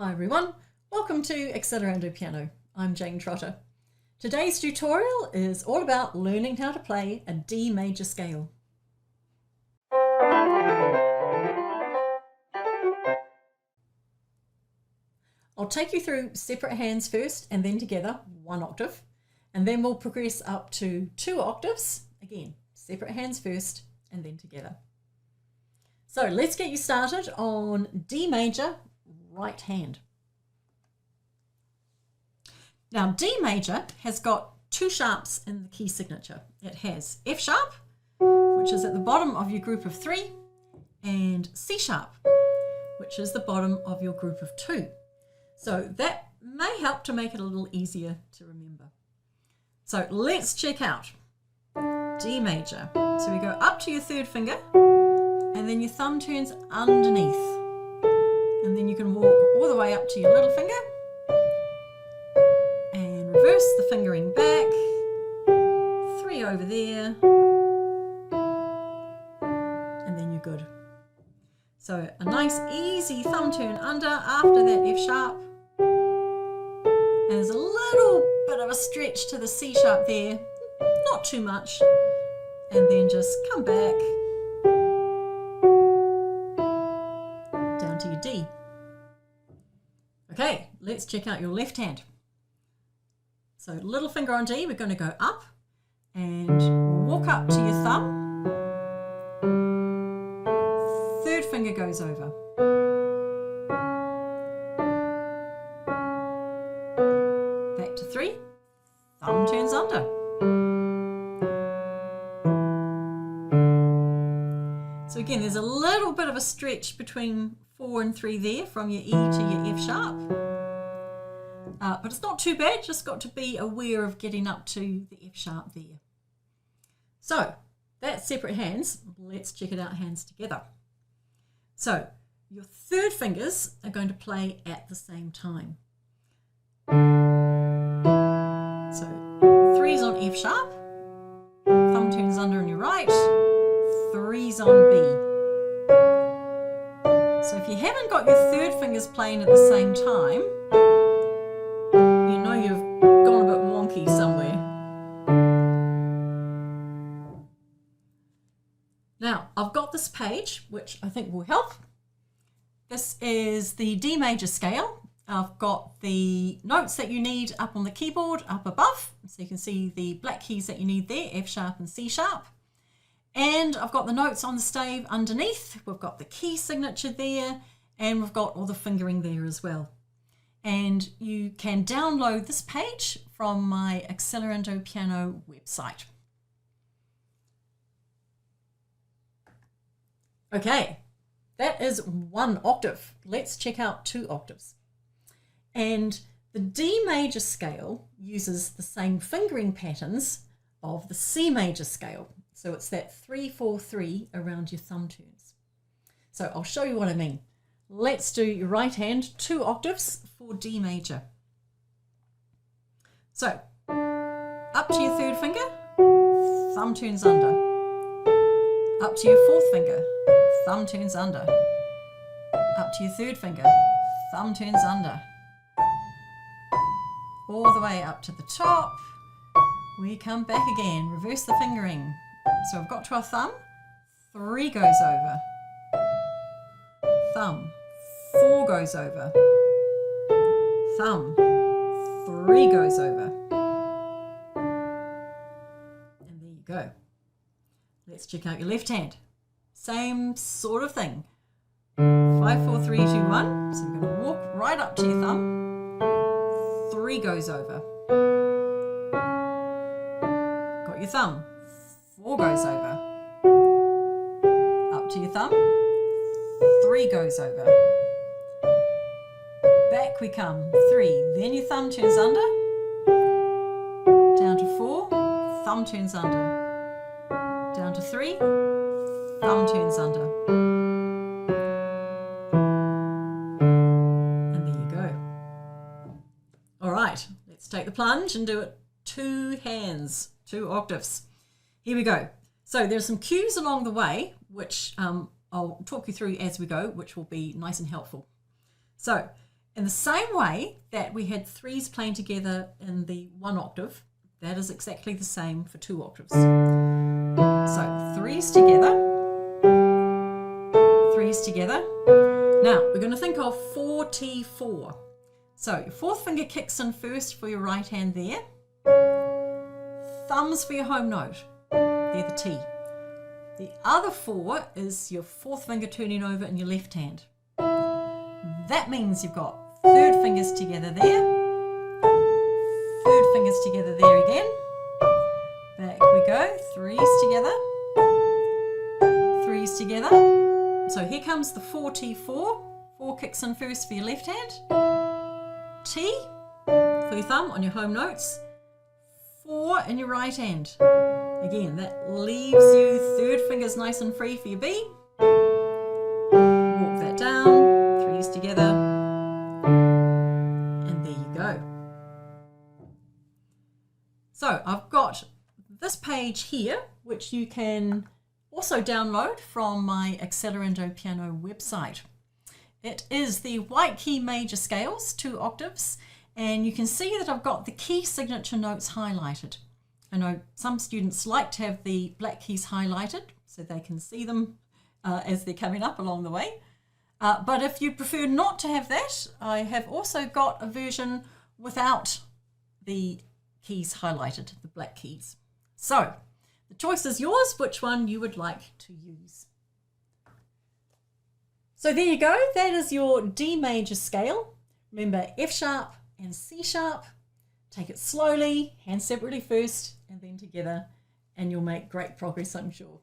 Hi everyone, welcome to Accelerando Piano. I'm Jane Trotter. Today's tutorial is all about learning how to play a D major scale. I'll take you through separate hands first and then together, one octave, and then we'll progress up to 2 octaves, again, separate hands first and then together. So let's get you started on D major, right hand. Now D major has got 2 sharps in the key signature. It has F sharp, which is at the bottom of your group of 3, and C sharp, which is the bottom of your group of 2. So that may help to make it a little easier to remember. So let's check out D major. So we go up to your 3rd finger, and then your thumb turns underneath. And then you can walk all the way up to your little finger and reverse the fingering back, 3 over there, and then you're good. So a nice easy thumb turn under after that F sharp. And there's a little bit of a stretch to the C sharp there, not too much, and then just come back down to your D. Okay, let's check out your left hand. So little finger on D, we're going to go up and walk up to your thumb. 3rd finger goes over. Back to 3, thumb turns under. So again, there's a little bit of a stretch between 4 and 3 there from your E to your F sharp. But it's not too bad, just got to be aware of getting up to the F sharp there. So that's separate hands. Let's check it out hands together. So your 3rd fingers are going to play at the same time. So 3's on F sharp, thumb turns under on your right, 3's on B. So if you haven't got your 3rd fingers playing at the same time, you know you've gone a bit wonky somewhere. Now, I've got this page, which I think will help. This is the D major scale. I've got the notes that you need up on the keyboard up above. So you can see the black keys that you need there, F sharp and C sharp. And I've got the notes on the stave underneath. We've got the key signature there, and we've got all the fingering there as well. And you can download this page from my Accelerando Piano website. Okay, that is 1 octave. Let's check out 2 octaves. And the D major scale uses the same fingering patterns of the C major scale. So it's that 3-4-3 around your thumb turns. So I'll show you what I mean. Let's do your right hand 2 octaves for D major. So up to your 3rd finger, thumb turns under. Up to your 4th finger, thumb turns under. Up to your 3rd finger, thumb turns under. All the way up to the top. We come back again, reverse the fingering. So I've got to our thumb, 3 goes over. Thumb, 4 goes over. Thumb, 3 goes over. And there you go. Let's check out your left hand. Same sort of thing. 5, 4, 3, 2, 1. So we're going to walk right up to your thumb. 3 goes over. Got your thumb. 4 goes over. Up to your thumb. 3 goes over. Back we come. 3. Then your thumb turns under. Down to 4. Thumb turns under. Down to 3. Thumb turns under. And there you go. All right, let's take the plunge and do it 2 hands, 2 octaves. Here we go. So there's some cues along the way, which I'll talk you through as we go, which will be nice and helpful. So In the same way that we had threes playing together in the one octave, that is exactly the same for two octaves. So threes together. Now we're going to think of 4T4. So your fourth finger kicks in first for your right hand there. Thumbs for your home note. They're the T. The other 4 is your fourth finger turning over in your left hand. That means you've got third fingers together there. Third fingers together there again. Back we go. Threes together. Threes together. So here comes the 4T4. 4 kicks in first for your left hand. T for your thumb on your home notes. 4 in your right hand. Again, that leaves you third fingers nice and free for your B. Walk that down. Threes together. And there you go. So I've got this page here, which you can also download from my Accelerando Piano website. It is the white key major scales, 2 octaves, and you can see that I've got the key signature notes highlighted. I know some students like to have the black keys highlighted so they can see them as they're coming up along the way. But if you prefer not to have that, I have also got a version without the keys highlighted, the black keys. So the choice is yours, which one you would like to use. So there you go, that is your D major scale. Remember F sharp and C sharp. Take it slowly, hands separately first and then together, and you'll make great progress, I'm sure.